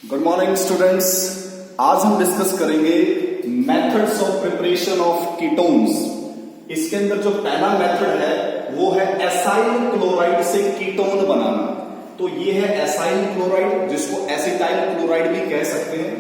Good morning students. आज हम discuss करेंगे methods of preparation of ketones. इसके अंदर जो पहला मेथड है वो है एसाइल क्लोराइड से कीटोन बनाना। तो ये है एसाइल क्लोराइड, जिसको एसिटाइल क्लोराइड भी कह सकते हैं।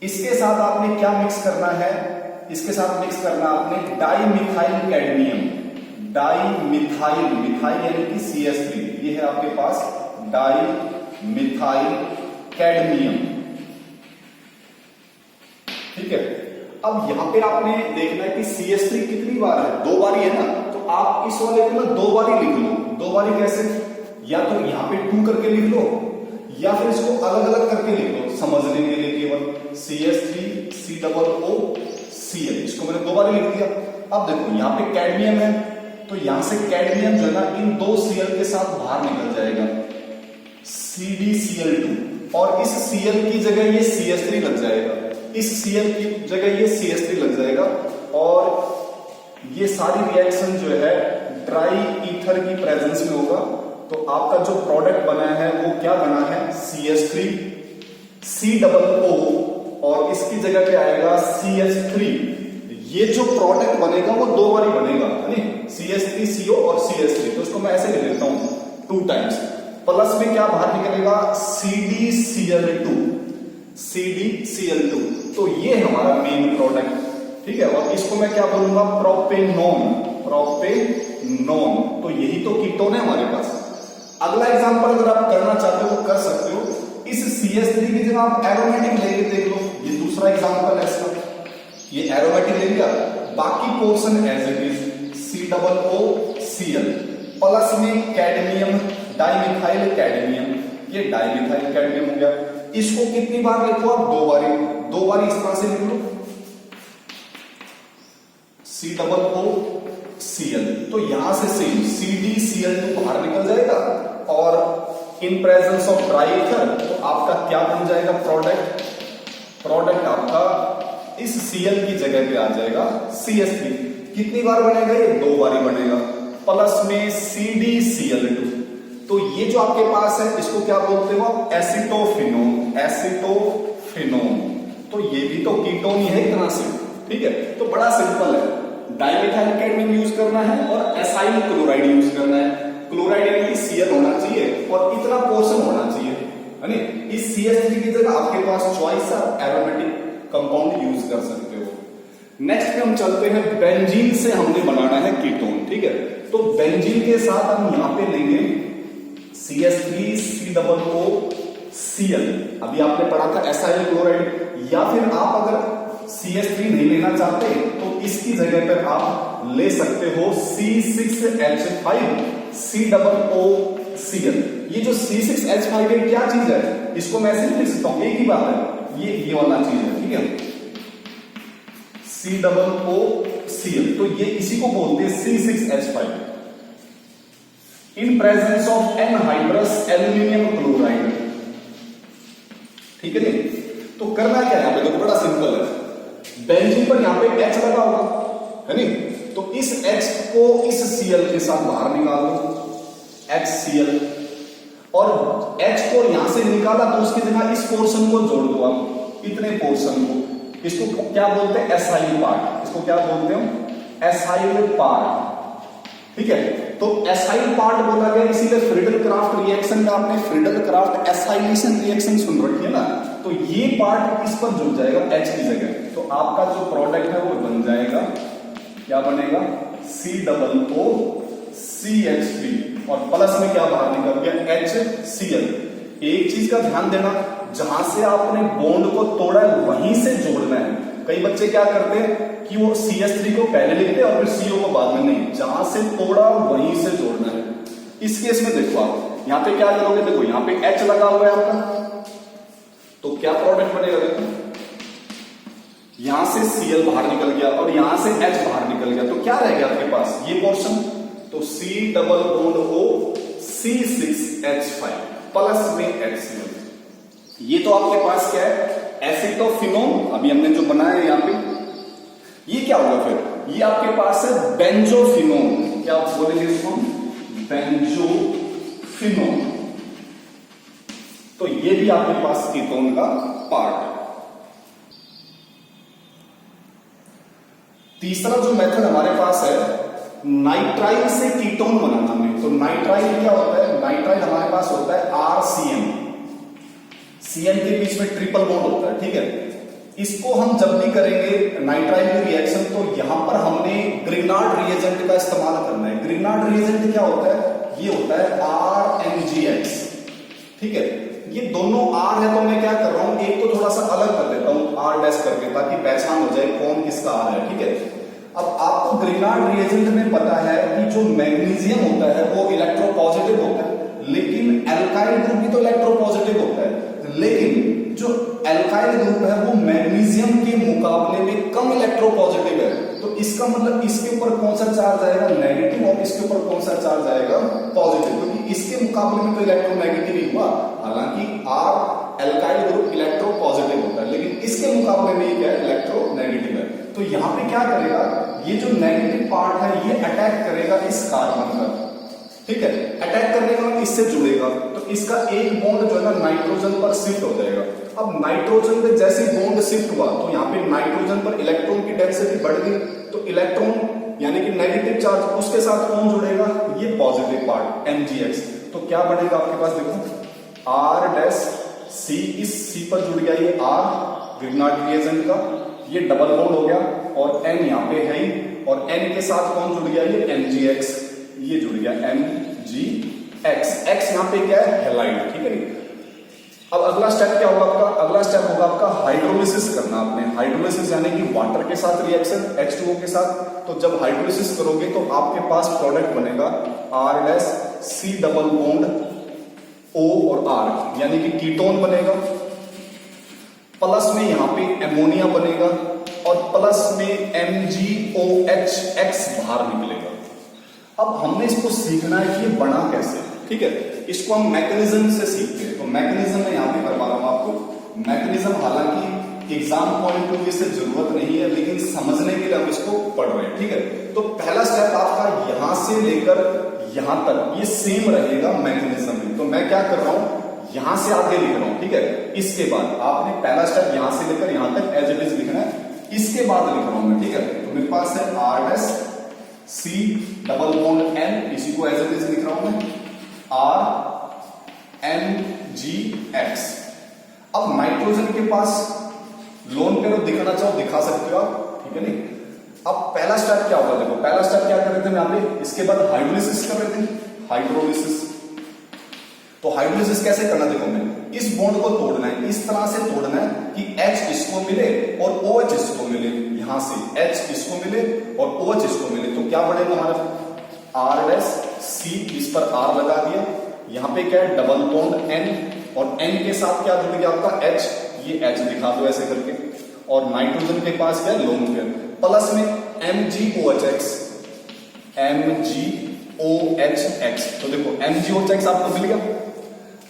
इसके साथ आपने क्या मिक्स करना है? इसके साथ मिक्स करना आपने डाइमिथाइल कैडमियम। डाइमिथाइल, मिथाइल यानी कि CH3। ये है आपके पास डाइमिथाइल कैडमियम। ठीक है। अब यहां पे आपने देखना है कि CH3 कितनी बार है, 2 बार ही है ना। तो आप इस वाले को ना 2 बार ही लिख लो। 2 बार ही कैसे? या तो यहां पे 2 करके लिख लो, या फिर इसको अलग अलग करके लिख लो समझने के लिए केवल। CH3 COOCl, इसको मैंने 2 बार ही लिख दिया। अब देखो यहां पे कैडमियम है, तो यहां से कैडमियम जो है ना इन 2 Cl के साथ बाहर निकल जाएगा, CdCl2। और इस Cl की जगह ये CH3 लग जाएगा, इस Cl की जगह ये CH3 लग जाएगा। और ये सारी रिएक्शन जो है ड्राई ईथर की प्रेजेंस में होगा। तो आपका जो प्रोडक्ट बना है वो क्या बना है? CH3 COO, और इसकी जगह पे आएगा CH3। ये जो प्रोडक्ट बनेगा वो 2 बार ही बनेगा, CH3CO और CH3। तो इसको मैं ऐसे लिख देता हूं 2 टाइम्स। प्लस में क्या बाहर निकलेगा? CdCl2। CdCl2। तो ये हमारा मेन प्रोडक्ट, ठीक है। और इसको मैं क्या बोलूंगा? प्रोपेनॉन। प्रोपेनॉन। तो यही तो कीटोन है हमारे पास। अगला एग्जांपल अगर आप करना चाहते हो तो कर सकते हो। इस CH3 की जगह आप एरोमेटिक लेके देख लो। ये दूसरा एग्जांपल है इसका। ये एरोमेटिक ले लिया, बाकी portion as it is COOCl। Plus में कैडमियम, डाइमिथाइल कैडमियम। ये डाइमिथाइल कैडमियम हो गया। इसको कितनी बार लिखो आप? 2 बार। 2 बार इस तरह से लिख लो, COOCl। तो यहां से सेम CdCl2 बाहर निकल जाएगा, और in presence of dry ether तो आपका क्या बन जाएगा? प्रोडक्ट आपका इस Cl की जगह पे आ जाएगा CH3। कितनी बार बनेगा? ये 2 बार ही बनेगा। प्लस में CdCl2। तो ये जो आपके पास है इसको क्या बोलते हो? एसिटोफिनोन। एसिटोफिनोन। तो ये भी तो कीटोन ही है एक तरह से, ठीक है। तो बड़ा सिंपल है, डाइमिथाइल कैडमियम यूज करना है और एसाइल क्लोराइड यूज करना है। क्लोराइड यानी कि Cl होना चाहिए और इतना पोर्शन होना चाहिए, है नी। इस CH3 की जगह आपके पास चॉइस है, एरोमेटिक कंपाउंड यूज कर सकते हो। नेक्स्ट पे हम चलते हैं, बेंजीन से हमने बनाना है कीटोन, ठीक है। तो बेंजीन के साथ हम यहां पे लेंगे CH3 COOCl। अभी आपने पढ़ा था एसाइल क्लोराइड। या फिर आप अगर CH3 नहीं लेना चाहते तो इसकी जगह पर आप ले सकते हो C6H5 COOCl। ये जो C6H5 है क्या चीज है? इसको मैं ऐसे लिख सकता हूं, एक ही बात है, ये वाला चीज है, ठीक है। COOCl। तो ये इसी को बोलते हैं C6H5 in presence of anhydrous aluminium chloride, ठीक है जी। तो करना क्या है यहां पे? देखो बड़ा सिंपल है। बेंजीन पर यहां पे H लगा होगा, है नी। तो इस H को इस Cl के साथ बाहर निकाल दो, HCl। और H को यहां से निकाला तो उसकी जगह इस पोर्शन को जोड़ दो आप, इतने पोर्शन को। इसको क्या बोलते हैं? Acyl part. इसको क्या बोलते हो? एसाइल पार्ट, ठीक है। तो एसाइल पार्ट बोला गया इसीलिए फ्रीडल क्राफ्ट रिएक्शन में आपने फ्रीडल क्राफ्ट एसाइलेशन रिएक्शन सुन रखी है ना। तो ये पार्ट इस पर जुड़ जाएगा H की जगह। तो आपका जो प्रोडक्ट है वो बन जाएगा, क्या बनेगा? COOCH3। और प्लस में क्या बाहर निकल गया? HCl। एक चीज का ध्यान देना, जहां से आपने बॉन्ड को तोड़ा है वहीं से जोड़ना है। कई बच्चे क्या करते हैं कि वो CH3 को पहले लिखते हैं और फिर CO को बाद में। नहीं, जहां से तोड़ा वहीं से जोड़ना है। इस केस में देखो आप यहां पे क्या करोगे? देखो यहां पे H लगा हुआ है आपका, तो क्या प्रोडक्ट बनेगा? देखो यहां से Cl बाहर निकल गया और यहां से H बाहर निकल गया, तो क्या रह गया आपके पास? ये पोर्शन। तो C double bond O C6H5 plus में HCl। ये तो आपके पास क्या है? एसिटोफिनोन। अभी हमने जो बनाया है यहां पे, ये क्या होगा फिर? ये आपके पास है बेंजोफिनोन। क्या बोलेंगे इसको? बेंजोफिनोन। तो ये भी आपके पास कीटोन का पार्ट है। तीसरा जो मेथड हमारे पास है नाइट्राइल से कीटोन बनाना में। तो नाइट्राइल क्या होता है? नाइट्राइल हमारे पास होता है RCN, CN के बीच में ट्रिपल बॉन्ड होता है, ठीक है। इसको हम जब भी करेंगे नाइट्राइल की रिएक्शन, तो यहां पर हमने ग्रिग्नार्ड रिएजेंट का इस्तेमाल करना है। ग्रिग्नार्ड रिएजेंट क्या होता है? ये होता है RMgX, ठीक है। ये दोनों R है, तो मैं क्या कर रहा हूं, एक तो थोड़ा सा अलग कर देता हूं R डैश करके, ताकि पहचान हो जाए कौन किसका R है, ठीक है। अब आपको ग्रिग्नार्ड रिएजेंट में पता है कि जो मैग्नीशियम होता है वो इलेक्ट्रोपॉजिटिव होता है, लेकिन एल्काइल ग्रुप भी तो इलेक्ट्रोपॉजिटिव होता है, लेकिन जो एल्काइल ग्रुप है वो मैग्नीशियम के मुकाबले में कम इलेक्ट्रोपॉजिटिव है। तो इसका मतलब इसके ऊपर कौन सा चार्ज आएगा? नेगेटिव, और इसके ऊपर कौन सा चार्ज आएगा? पॉजिटिव, क्योंकि इसके मुकाबले में तो इलेक्ट्रोनेगेटिव ही हुआ। हालांकि R एल्काइल ग्रुप इलेक्ट्रोपॉजिटिव होता है, लेकिन इसके मुकाबले में क्या है? इलेक्ट्रोनेगेटिव है। तो यहां पे क्या करेगा, ये जो नेगेटिव पार्ट है ये अटैक करेगा इस कार्बन पर, ठीक है। अटैक करने का इससे जुड़ेगा, तो इसका एक बॉन्ड जो है ना नाइट्रोजन पर शिफ्ट हो जाएगा। अब नाइट्रोजन पे जैसे बॉन्ड शिफ्ट हुआ, तो यहाँ पे नाइट्रोजन पर इलेक्ट्रॉन की डेंसिटी बढ़ गई, तो इलेक्ट्रॉन यानी कि नेगेटिव चार्ज, उसके साथ कौन जुड़ेगा? ये पॉजिटिव पार्ट MgX। तो क्या बढ़ेगा आपके पास? देखो R डैश C, इस C पर जुड़ गया ये R ग्रिग्नार्ड रिएजेंट का, ये डबल बॉन्ड हो गया, और N यहाँ पे है ही, और N के साथ कौन जुड़ गया? ये MgX, ये जुड़ गया MgX। X यहाँ पे क्या है? हैलाइड, ठीक है। अब अगला स्टेप क्या होगा आपका? अगला स्टेप होगा आपका हाइड्रोलिसिस करना। आपने हाइड्रोलिसिस यानी कि वाटर के साथ रिएक्शन H2O के साथ। तो जब हाइड्रोलिसिस करोगे तो आपके पास प्रोडक्ट बनेगा R dash C double bond O और R, यानी कि कीटोन बनेगा। प्लस में यहां पे एमोनिया बनेगा, और प्लस में MgOH बाहर निकलेगा। अब हमने इसको सीखना है कि ये बना कैसे, ठीक है। इसको हम मैकेनिज्म से सीखते हैं। तो मैकेनिज्म में यहां पे करवा रहा हूं आपको। मैकेनिज्म हालांकि एग्जाम पॉइंट ऑफ व्यू से जरूरत नहीं है, लेकिन समझने के लिए हम इसको पढ़ रहे हैं, ठीक है। तो पहला स्टेप आपका यहां से लेकर यहां तक ये सेम रहेगा मैकेनिज्म में। तो मैं क्या कर रहा हूं, यहां से आगे लिख रहा हूं, ठीक है। इसके बाद आपने पहला स्टेप यहां से लेकर यहां तक एज इट इज लिखना है, इसके बाद लिख रहा हूं मैं, ठीक है। तो मेरे पास है R dash C double bond N, इसी को एज इट इज लिख रहा हूं मैं, RMgX। अब नाइट्रोजन के पास लोन पेयर दिखाना चाहो दिखा सकते हो आप, ठीक है। नहीं, अब पहला स्टेप क्या होगा? देखो पहला स्टेप क्या कर रहे थे यहाँ पे, इसके बाद हाइड्रोलिसिस कर रहे थे, हाइड्रोलिसिस। तो हाइड्रोलिसिस कैसे करना? देखो मैं इस बॉन्ड को तोड़ना है, इस तरह से तोड़ना है कि H इसको मिले और OH इसको मिले। यहां से H इसको मिले और OH इसको मिले, तो क्या बढ़ेगा हमारा? R डैश C, इस पर R लगा दिया। यहां पे क्या है? डबल बॉन्ड N, और N के साथ क्या जुड़ गया आपका? H, ये H दिखा दो ऐसे करके। और नाइट्रोजन के पास क्या है? Lone pair. प्लस में MgOH, MgOH। तो देखो MgOH आपको मिल गया।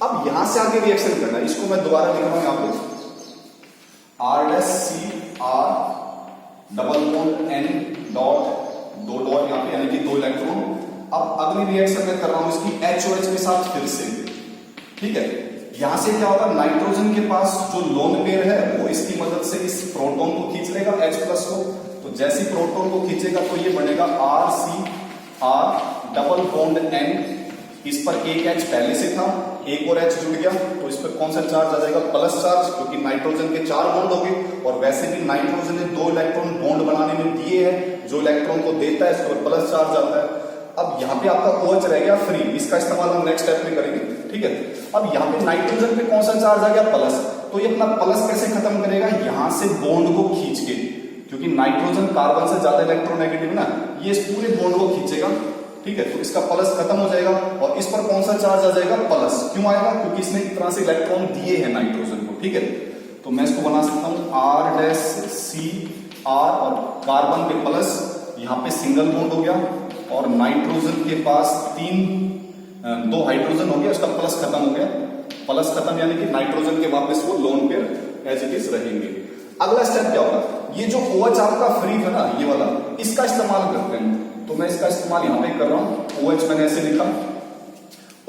अब यहां से आगे रिएक्शन करना है, इसको मैं दोबारा लिख रहा हूं यहां पे, R dash C R double bond N dot, दो डॉट यहां पे यानी कि 2 इलेक्ट्रॉन। अब अगली रिएक्शन मैं कर रहा हूं इसकी HOH के साथ फिर से, ठीक है। यहां से क्या होगा? नाइट्रोजन के पास जो लोन पेयर है वो इसकी मदद से इस प्रोटॉन को खींच लेगा, H प्लस को। तो जैसे ही प्रोटॉन को खींचेगा तो ये बनेगा RCR डबल बॉन्ड N, इस पर एक H पहले से था, एक और H जुड़ गया, तो इस पर कौन सा चार्ज आ जाएगा? प्लस चार्ज, क्योंकि नाइट्रोजन के 4 बॉन्ड हो गए, और वैसे भी नाइट्रोजन ने 2 इलेक्ट्रॉन बॉन्ड बनाने में दिए हैं, जो इलेक्ट्रॉन को देता है इस पर प्लस चार्ज आता है। अब यहाँ पे आपका OH रह गया फ्री, इसका इस्तेमाल हम नेक्स्ट स्टेप में करेंगे, ठीक है। अब यहाँ पे नाइट्रोजन पे कौन सा चार्ज आ गया? प्लस। तो ये अपना प्लस कैसे खत्म करेगा? यहां से बॉन्ड को खींच के, क्योंकि नाइट्रोजन कार्बन से ज्यादा इलेक्ट्रोनेगेटिव ना, ये इस पूरे बॉन्ड को खींचेगा, ठीक है। तो इसका प्लस खत्म हो जाएगा, और इस पर कौन सा चार्ज आ जाएगा? प्लस। क्यों आएगा? क्योंकि इसने एक तरह से इलेक्ट्रॉन दिए हैं नाइट्रोजन को, ठीक है। तो मैं इसको बना सकता हूं R डैश C R, और कार्बन के प्लस, यहां पे सिंगल बॉन्ड हो गया, और नाइट्रोजन के पास 2 हाइड्रोजन हो गया, उसका प्लस खत्म हो गया। प्लस खत्म यानी कि नाइट्रोजन के वापस वो lone pair as it is रहेंगे। अगला स्टेप क्या होगा? ये जो OH आपका फ्री था ना, ये वाला, इसका इस्तेमाल करते हैं। तो मैं इसका इस्तेमाल यहां पे कर रहा हूं। OH मैंने ऐसे लिखा,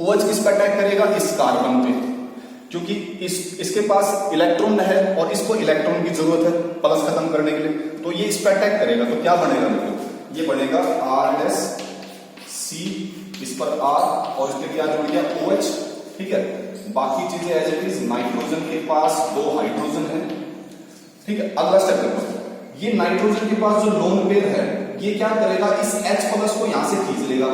OH किस पे अटैक करेगा? इस कार्बन पे, क्योंकि इसके पास इलेक्ट्रॉन है और इसको इलेक्ट्रॉन की जरूरत है प्लस खत्म करने के लिए, तो ये इस पर अटैक करेगा। तो क्या बनेगा देखो, ये बनेगा R C, इस पर R और इसके क्या जुड़ गया OH, ठीक है। बाकी चीजें एज इट इज, नाइट्रोजन के पास 2 हाइड्रोजन है, ठीक है। अगला स्टेप देखो, ये नाइट्रोजन के पास जो लोन पेयर है ये क्या करेगा, इस H प्लस को यहां से खींच लेगा,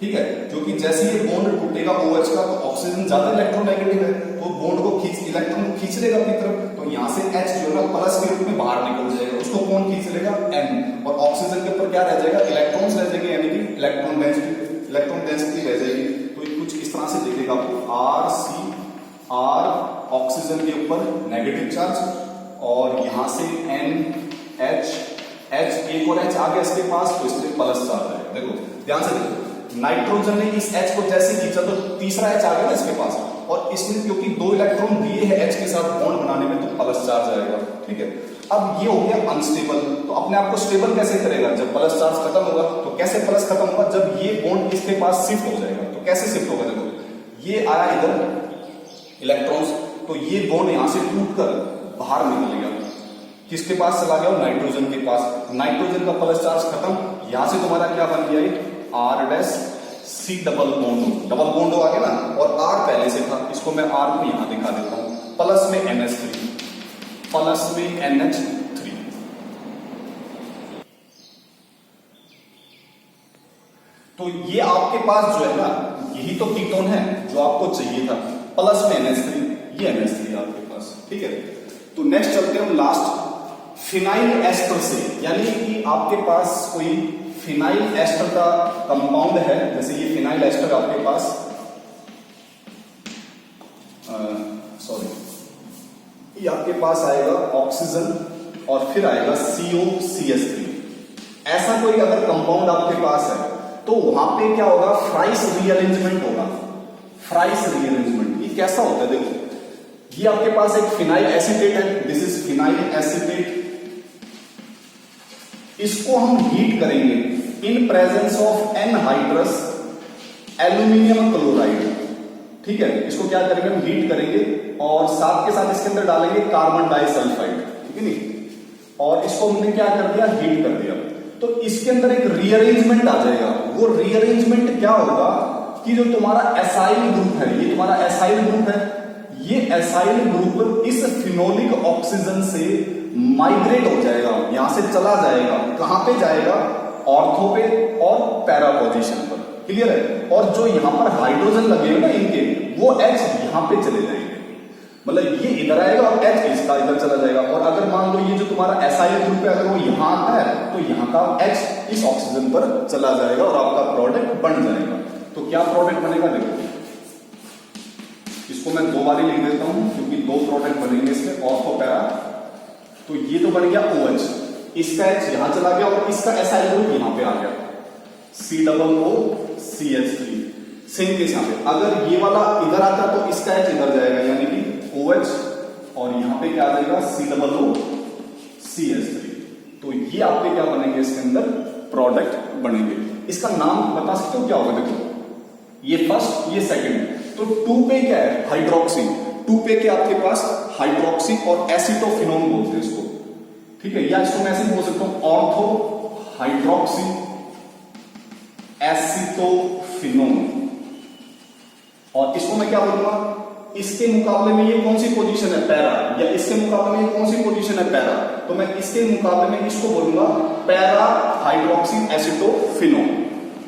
ठीक है। क्योंकि जैसे ये बॉन्ड टूटेगा OH का, तो ऑक्सीजन ज्यादा इलेक्ट्रोनेगेटिव है, तो बॉन्ड को इलेक्ट्रॉन को खींच लेगा अपनी तरफ, तो यहां से H जो है प्लस के रूप में बाहर निकल जाएगा, उसको कौन खींच लेगा, N, और ऑक्सीजन के ऊपर क्या रह जाएगा, इलेक्ट्रॉन्स रह जाएंगे, यानी कि इलेक्ट्रॉन डेंसिटी रह जाएगी। तो ये कुछ इस तरह से दिखेगा आपको, R ऑक्सीजन के ऊपर नेगेटिव चार्ज, और यहां से NH एक और H आ गया इसके पास, तो इसलिए प्लस चार्ज है। देखो ध्यान से देखो, नाइट्रोजन ने इस H को जैसे खींचा तो तीसरा H आ गया ना इसके पास, और इसने क्योंकि 2 इलेक्ट्रॉन दिए हैं H के साथ बॉन्ड बनाने में, तो प्लस चार्ज आएगा, ठीक है। अब ये हो गया अनस्टेबल, तो अपने आप को स्टेबल कैसे करेगा, जब प्लस चार्ज खत्म होगा। तो कैसे प्लस खत्म होगा, जब ये बॉन्ड इसके पास शिफ्ट हो जाएगा। तो कैसे शिफ्ट होगा, देखो ये आया इधर इलेक्ट्रॉन्स, तो ये बॉन्ड यहां से टूटकर बाहर निकल गया, किसके पास चला गया, नाइट्रोजन के पास। नाइट्रोजन का प्लस चार्ज खत्म, यहां से तुम्हारा क्या बन गया, R C डबल बॉन्ड आ गया ना, और R पहले से था, इसको मैं R को यहां दिखा देता हूं, प्लस में NH3, प्लस में NH3। तो ये आपके पास जो है ना, यही तो कीटोन है जो आपको चाहिए था, प्लस में NH3, ये NH3 आपके पास, ठीक है। तो नेक्स्ट चलते हैं लास्ट, फिनाइल एस्टर से, यानी कि आपके पास कोई फिनाइल एस्टर का कंपाउंड है, जैसे ये फिनाइल एस्टर आपके पास, ये आपके पास आएगा ऑक्सीजन और फिर आएगा COCH3, ऐसा कोई अगर कंपाउंड आपके पास है, तो वहां पे क्या होगा, फ्राइस रीअरेंजमेंट होगा। फ्राइस रीअरेंजमेंट ये कैसा होता है, देखो ये आपके पास एक फिनाइल एसीटेट है, दिस इज फिनाइल एसीटेट, इसको हम हीट करेंगे in presence of anhydrous aluminium chloride, ठीक है। इसको क्या करेंगे, हम हीट करेंगे और साथ के साथ इसके अंदर डालेंगे कार्बन डाइसल्फाइड, ठीक है नहीं, और इसको हमने क्या कर दिया, हीट कर दिया। तो इसके अंदर एक रीअरेंजमेंट आ जाएगा। वो रीअरेंजमेंट क्या होगा कि जो तुम्हारा एसाइल ग्रुप है, ये तुम्हारा एसाइल ग्रुप है, ये एसाइल ग्रुप इस फिनोलिक ऑक्सीजन से माइग्रेट हो जाएगा, यहां से चला जाएगा, कहां पे जाएगा, ऑर्थो पे और पैरा पोजीशन पर, क्लियर है। और जो यहां पर हाइड्रोजन लगे हैं ना इनके, वो H यहां पे चले जाएंगे, मतलब ये इधर आएगा और H इसका इधर चला जाएगा। और अगर मान लो ये जो तुम्हारा एसाइल ग्रुप है, अगर वो यहां आता है, तो यहां का H इस ऑक्सीजन पर चला जाएगा और आपका प्रोडक्ट बन जाएगा। तो क्या प्रोडक्ट बनेगा, देखो इसको मैं 2 बारी लिख देता हूं, क्योंकि 2 प्रोडक्ट बनेंगे इसमें, ऑर्थो पैरा। तो ये तो बन गया OH, इसका H यहां चला गया और इसका एसाइल ग्रुप यहां पे आ गया, COOCH3। सेम केस यहां पे, अगर ये वाला इधर आता तो इसका H इधर जाएगा, यानी कि OH, और यहां पे क्या आ जाएगा, COOCH3। तो ये आपके क्या बनेंगे, इसके अंदर प्रोडक्ट बनेंगे। इसका नाम बता सकते हो क्या होगा, देखो ये फर्स्ट, ये सेकंड। तो 2 पे क्या है, हाइड्रोक्सी, 2 पे क्या आपके पास हाइड्रोक्सी और एसिटोफिनोन बोलते हैं इसको, ठीक है। या इसको मैं ऐसे बोल सकता हूं, ऑर्थो हाइड्रोक्सी एसिटोफिनोन, और इसको मैं क्या बोलूंगा, इसके मुकाबले में ये कौन सी पोजीशन है, पैरा, या इसके मुकाबले में ये कौन सी पोजीशन है, पैरा। तो मैं इसके मुकाबले में इसको बोलूंगा पैरा हाइड्रोक्सी एसिटोफिनोन,